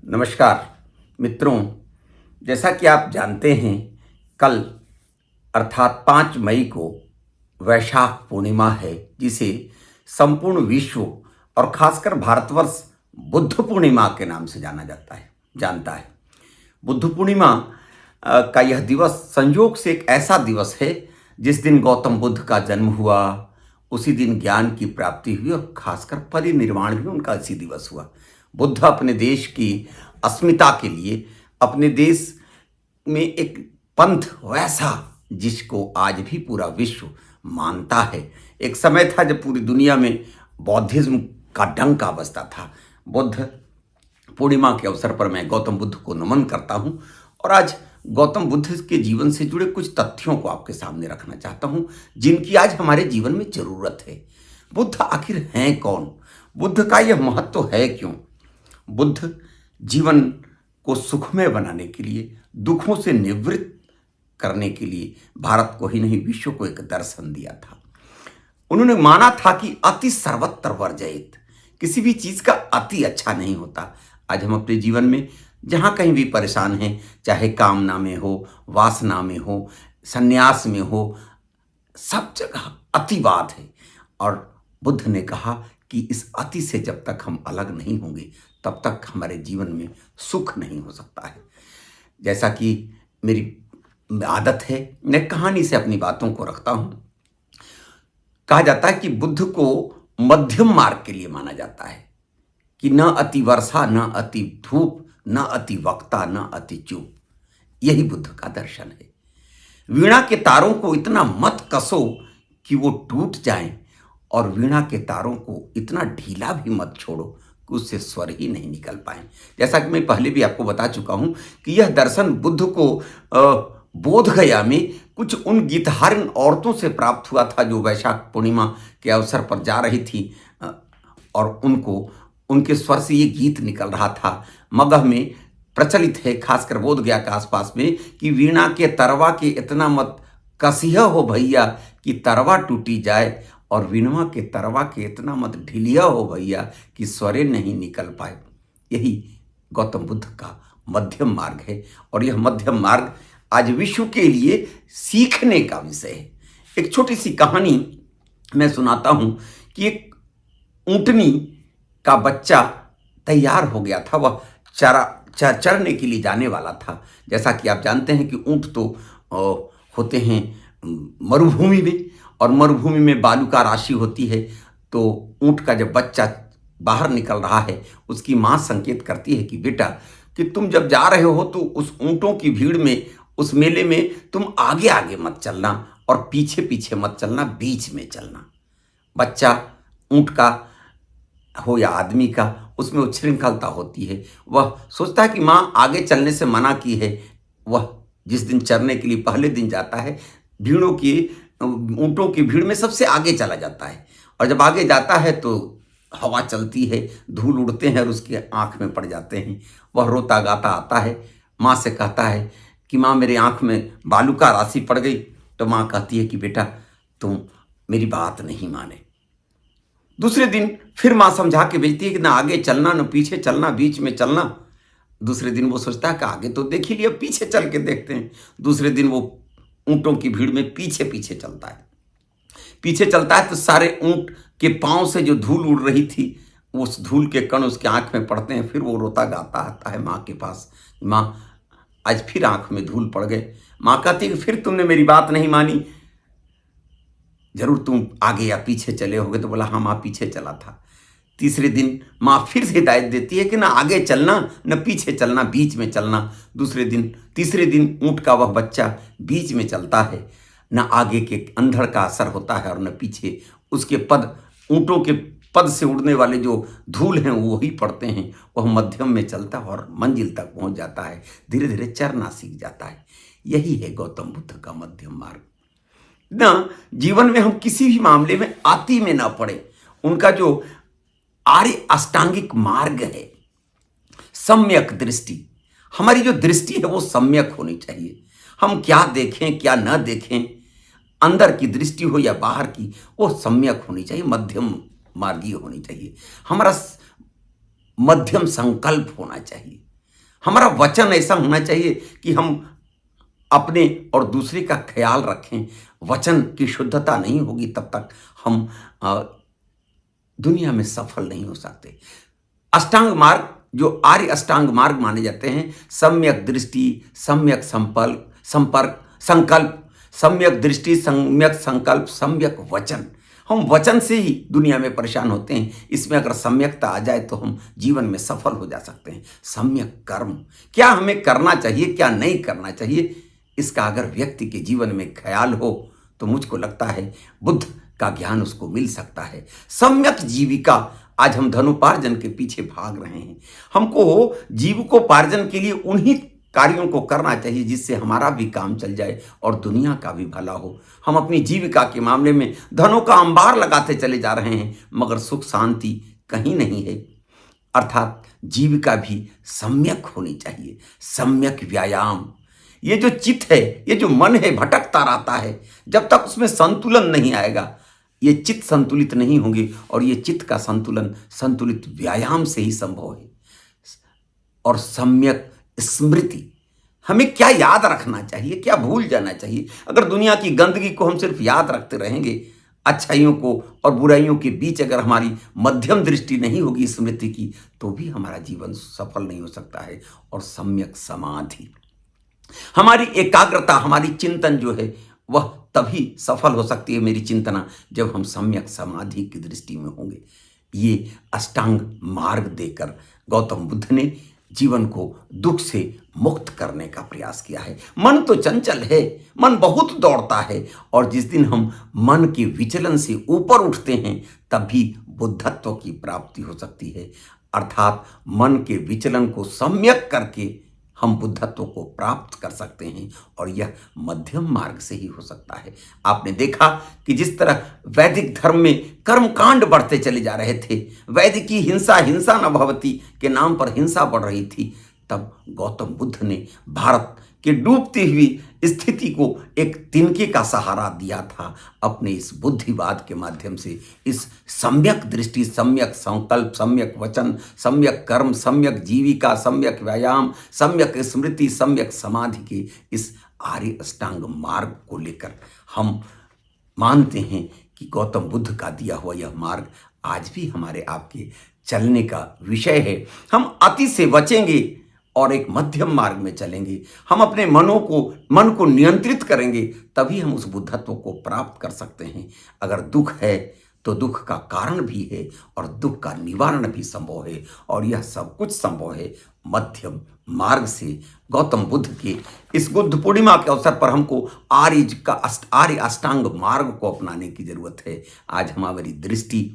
नमस्कार मित्रों, जैसा कि आप जानते हैं कल अर्थात 5 मई को वैशाख पूर्णिमा है, जिसे संपूर्ण विश्व और खासकर भारतवर्ष बुद्ध पूर्णिमा के नाम से जानता है। बुद्ध पूर्णिमा का यह दिवस संयोग से एक ऐसा दिवस है जिस दिन गौतम बुद्ध का जन्म हुआ, उसी दिन ज्ञान की प्राप्ति हुई और खासकर परिनिर्वाण भी उनका इसी दिवस हुआ। बुद्ध अपने देश की अस्मिता के लिए, अपने देश में एक पंथ वैसा जिसको आज भी पूरा विश्व मानता है। एक समय था जब पूरी दुनिया में बौद्धिज्म का डंका बजता था। बुद्ध पूर्णिमा के अवसर पर मैं गौतम बुद्ध को नमन करता हूं और आज गौतम बुद्ध के जीवन से जुड़े कुछ तथ्यों को आपके सामने रखना चाहता हूं, जिनकी आज हमारे जीवन में जरूरत है। बुद्ध आखिर हैं कौन? बुद्ध का यह महत्व है क्यों? बुद्ध जीवन को सुखमय बनाने के लिए, दुखों से निवृत्त करने के लिए भारत को ही नहीं विश्व को एक दर्शन दिया था। उन्होंने माना था कि अति सर्वत्र वर्जयेत, किसी भी चीज का अति अच्छा नहीं होता। आज हम अपने जीवन में जहां कहीं भी परेशान हैं, चाहे कामना में हो, वासना में हो, संन्यास में हो, सब जगह अतिवाद है। और बुद्ध ने कहा कि इस अति से जब तक हम अलग नहीं होंगे तब तक हमारे जीवन में सुख नहीं हो सकता है। जैसा कि मेरी आदत है, मैं कहानी से अपनी बातों को रखता हूं। कहा जाता है कि बुद्ध को मध्यम मार्ग के लिए माना जाता है कि न अति वर्षा, न अति धूप, न अति वक्ता, न अति चुप। यही बुद्ध का दर्शन है। वीणा के तारों को इतना मत कसो कि वो टूट जाएं, और वीणा के तारों को इतना ढीला भी मत छोड़ो कि उससे स्वर ही नहीं निकल पाए। जैसा कि मैं पहले भी आपको बता चुका हूं कि यह दर्शन बुद्ध को बोध गया में कुछ उन गीतहारिन औरतों से प्राप्त हुआ था जो वैशाख पूर्णिमा के अवसर पर जा रही थी, और उनको उनके स्वर से ये गीत निकल रहा था। मगध में प्रचलित है, खासकर बोध गया के आसपास में, कि वीणा के तरवा के इतना मत कसिया हो भैया कि तरवा टूटी जाए, और वीणवा के तरवा के इतना मत ढिलिया हो भैया कि स्वरे नहीं निकल पाए। यही गौतम बुद्ध का मध्यम मार्ग है, और यह मध्यम मार्ग आज विश्व के लिए सीखने का विषय है। एक छोटी सी कहानी मैं सुनाता हूं कि एक ऊंटनी का बच्चा तैयार हो गया था। वह चरने के लिए जाने वाला था। जैसा कि आप जानते हैं कि ऊंट तो होते हैं मरुभूमि में, और मरुभूमि में बालू का राशि होती है। तो ऊंट का जब बच्चा बाहर निकल रहा है, उसकी माँ संकेत करती है कि बेटा, कि तुम जब जा रहे हो तो उस ऊंटों की भीड़ में, उस मेले में तुम आगे आगे मत चलना और पीछे पीछे मत चलना, बीच में चलना। बच्चा ऊंट का हो या आदमी का, उसमें उच्छृंखलता होती है। वह सोचता है कि माँ आगे चलने से मना की है। वह जिस दिन चरने के लिए पहले दिन जाता है, भीड़ों की, ऊंटों की भीड़ में सबसे आगे चला जाता है। और जब आगे जाता है तो हवा चलती है, धूल उड़ते हैं और उसके आंख में पड़ जाते हैं। वह रोता गाता आता है, माँ से कहता है कि माँ, मेरे आंख में बालू का राशि पड़ गई। तो माँ कहती है कि बेटा, तुम मेरी बात नहीं माने। दूसरे दिन फिर माँ समझा के भेजती है कि ना आगे चलना, ना पीछे चलना, बीच में चलना। दूसरे दिन वो सोचता है कि आगे तो देख ही लिया, पीछे चल के देखते हैं। दूसरे दिन वो ऊंटों की भीड़ में पीछे पीछे चलता है। पीछे चलता है तो सारे ऊंट के पांव से जो धूल उड़ रही थी, उस धूल के कण उसके आंख में पड़ते हैं। फिर वो रोता गाता आता है माँ के पास, माँ आज फिर आंख में धूल पड़ गए। माँ कहती है कि फिर तुमने मेरी बात नहीं मानी, जरूर तुम आगे या पीछे चले होगे। तो बोला हाँ माँ, पीछे चला था। तीसरे दिन माँ फिर से हिदायत देती है कि ना आगे चलना, न पीछे चलना, बीच में चलना। तीसरे दिन ऊंट का वह बच्चा बीच में चलता है। न आगे के अंधड़ का असर होता है और न पीछे उसके पद, ऊंटों के पद से उड़ने वाले जो धूल हैं वो ही पड़ते हैं। वह मध्यम में चलता है और मंजिल तक पहुंच जाता है। धीरे धीरे चलना सीख जाता है। यही है गौतम बुद्ध का मध्यम मार्ग। ना जीवन में हम किसी भी मामले में अति में ना पड़े। उनका जो आर्य अष्टांगिक मार्ग है, सम्यक दृष्टि, हमारी जो दृष्टि है वो सम्यक होनी चाहिए। हम क्या देखें क्या न देखें, अंदर की दृष्टि हो या बाहर की, वो सम्यक होनी चाहिए, मध्यम मार्गीय होनी चाहिए। हमारा मध्यम संकल्प होना चाहिए। हमारा वचन ऐसा होना चाहिए कि हम अपने और दूसरे का ख्याल रखें। वचन की शुद्धता नहीं होगी तब तक हम दुनिया में सफल नहीं हो सकते। अष्टांग मार्ग, जो आर्य अष्टांग मार्ग माने जाते हैं, सम्यक दृष्टि, सम्यक संपर्क, संकल्प, सम्यक दृष्टि, सम्यक संकल्प, सम्यक वचन। हम वचन से ही दुनिया में परेशान होते हैं। इसमें अगर सम्यकता आ जाए तो हम जीवन में सफल हो जा सकते हैं। सम्यक कर्म, क्या हमें करना चाहिए, क्या नहीं करना चाहिए, इसका अगर व्यक्ति के जीवन में ख्याल हो तो मुझको लगता है बुद्ध का ज्ञान उसको मिल सकता है। सम्यक जीविका, आज हम धनोपार्जन के पीछे भाग रहे हैं। हमको जीविकोपार्जन के लिए उन्हीं कार्यों को करना चाहिए जिससे हमारा भी काम चल जाए और दुनिया का भी भला हो। हम अपनी जीविका के मामले में धनों का अंबार लगाते चले जा रहे हैं, मगर सुख शांति कहीं नहीं है। अर्थात जीविका भी सम्यक होनी चाहिए, सम्यक व्यायाम। ये जो चित्त है, ये जो मन है, भटकता रहता है। जब तक उसमें संतुलन नहीं आएगा, ये चित्त संतुलित नहीं होंगे, और ये चित्त का संतुलन संतुलित व्यायाम से ही संभव है। और सम्यक स्मृति, हमें क्या याद रखना चाहिए, क्या भूल जाना चाहिए। अगर दुनिया की गंदगी को हम सिर्फ याद रखते रहेंगे, अच्छाइयों को और बुराइयों के बीच अगर हमारी मध्यम दृष्टि नहीं होगी स्मृति की, तो भी हमारा जीवन सफल नहीं हो सकता है। और सम्यक समाधि, हमारी एकाग्रता, हमारी चिंतन जो है वह तभी सफल हो सकती है, मेरी चिंतना, जब हम सम्यक समाधि की दृष्टि में होंगे। ये अष्टांग मार्ग देकर गौतम बुद्ध ने जीवन को दुख से मुक्त करने का प्रयास किया है। मन तो चंचल है, मन बहुत दौड़ता है, और जिस दिन हम मन के विचलन से ऊपर उठते हैं तभी बुद्धत्व की प्राप्ति हो सकती है। अर्थात मन के विचलन को सम्यक करके हम बुद्धत्व को प्राप्त कर सकते हैं, और यह मध्यम मार्ग से ही हो सकता है। आपने देखा कि जिस तरह वैदिक धर्म में कर्मकांड बढ़ते चले जा रहे थे, वैदिकी हिंसा, हिंसा न भवति के नाम पर हिंसा बढ़ रही थी, तब गौतम बुद्ध ने भारत के डूबती हुई स्थिति को एक तिनके का सहारा दिया था। अपने इस बुद्धिवाद के माध्यम से, इस सम्यक दृष्टि, सम्यक संकल्प, सम्यक वचन, सम्यक कर्म, सम्यक जीविका, सम्यक व्यायाम, सम्यक स्मृति, सम्यक समाधि के इस आर्य अष्टांग मार्ग को लेकर हम मानते हैं कि गौतम बुद्ध का दिया हुआ यह मार्ग आज भी हमारे आपके चलने का विषय है। हम अति से बचेंगे और एक मध्यम मार्ग में चलेंगे, हम अपने मन को नियंत्रित करेंगे, तभी हम उस बुद्धत्व को प्राप्त कर सकते हैं। अगर दुख है तो दुख का कारण भी है और दुख का निवारण भी संभव है, और यह सब कुछ संभव है मध्यम मार्ग से। गौतम बुद्ध के इस बुद्ध पूर्णिमा के अवसर पर हमको आर्य अष्टांग मार्ग को अपनाने की जरूरत है। आज हमारी दृष्टि,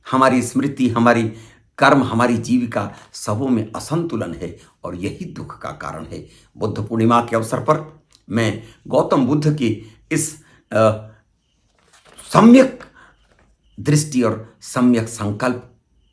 हमारी स्मृति, हमारी कर्म, हमारी जीविका, सबों में असंतुलन है, और यही दुख का कारण है। बुद्ध पूर्णिमा के अवसर पर मैं गौतम बुद्ध के इस सम्यक दृष्टि और सम्यक संकल्प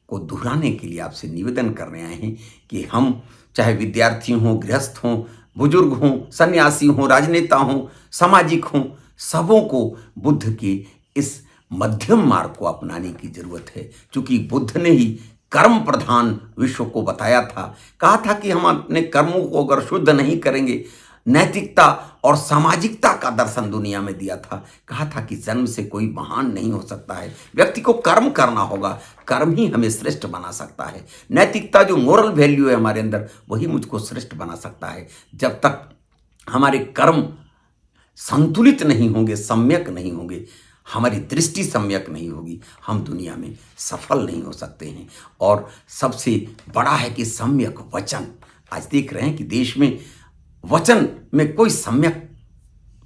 को दोहराने के लिए आपसे निवेदन करने आए हैं कि हम चाहे विद्यार्थी हों, गृहस्थ हों, बुजुर्ग हों, सन्यासी हों, राजनेता हों, सामाजिक हों, सबों को बुद्ध के इस मध्यम मार्ग को अपनाने की जरूरत है। क्योंकि बुद्ध ने ही कर्म प्रधान विश्व को बताया था, कहा था कि हम अपने कर्मों को अगर शुद्ध नहीं करेंगे, नैतिकता और सामाजिकता का दर्शन दुनिया में दिया था। कहा था कि जन्म से कोई महान नहीं हो सकता है, व्यक्ति को कर्म करना होगा, कर्म ही हमें श्रेष्ठ बना सकता है। नैतिकता, जो मोरल वैल्यू है हमारे अंदर, वही मुझको श्रेष्ठ बना सकता है। जब तक हमारे कर्म संतुलित नहीं होंगे, सम्यक नहीं होंगे, हमारी दृष्टि सम्यक नहीं होगी, हम दुनिया में सफल नहीं हो सकते हैं। और सबसे बड़ा है कि सम्यक वचन। आज देख रहे हैं कि देश में वचन में कोई सम्यक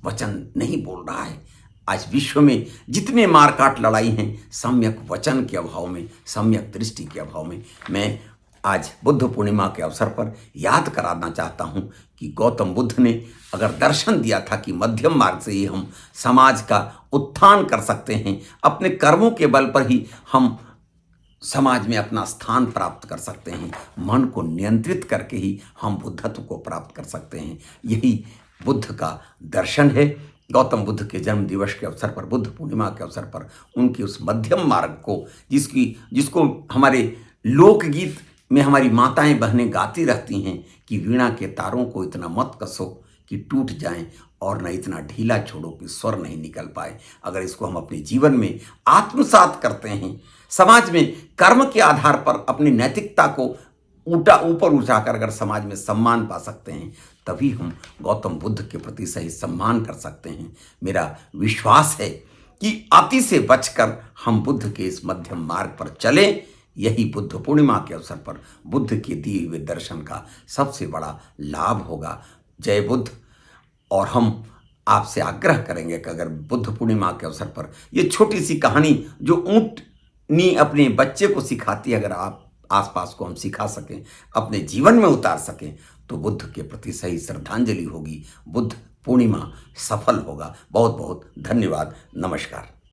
वचन नहीं बोल रहा है। आज विश्व में जितने मारकाट लड़ाई हैं, सम्यक वचन के अभाव में, सम्यक दृष्टि के अभाव में। मैं आज बुद्ध पूर्णिमा के अवसर पर याद कराना चाहता हूं कि गौतम बुद्ध ने अगर दर्शन दिया था कि मध्यम मार्ग से ही हम समाज का उत्थान कर सकते हैं, अपने कर्मों के बल पर ही हम समाज में अपना स्थान प्राप्त कर सकते हैं, मन को नियंत्रित करके ही हम बुद्धत्व को प्राप्त कर सकते हैं। यही बुद्ध का दर्शन है। गौतम बुद्ध के जन्म दिवस के अवसर पर, बुद्ध पूर्णिमा के अवसर पर, उनके उस मध्यम मार्ग को, जिसको हमारे लोकगीत में हमारी माताएं बहनें गाती रहती हैं कि वीणा के तारों को इतना मत कसो कि टूट जाएं और न इतना ढीला छोड़ो कि स्वर नहीं निकल पाए। अगर इसको हम अपने जीवन में आत्मसात करते हैं, समाज में कर्म के आधार पर अपनी नैतिकता को ऊपर उठाकर अगर समाज में सम्मान पा सकते हैं, तभी हम गौतम बुद्ध के प्रति सही सम्मान कर सकते हैं। मेरा विश्वास है कि अति से बचकर हम बुद्ध के इस मध्यम मार्ग पर चलें। यही बुद्ध पूर्णिमा के अवसर पर बुद्ध के दिए हुए दर्शन का सबसे बड़ा लाभ होगा। जय बुद्ध। और हम आपसे आग्रह करेंगे कि अगर बुद्ध पूर्णिमा के अवसर पर ये छोटी सी कहानी जो ऊँटनी अपने बच्चे को सिखाती है, अगर आप आसपास को हम सिखा सकें, अपने जीवन में उतार सकें, तो बुद्ध के प्रति सही श्रद्धांजलि होगी, बुद्ध पूर्णिमा सफल होगा। बहुत बहुत धन्यवाद। नमस्कार।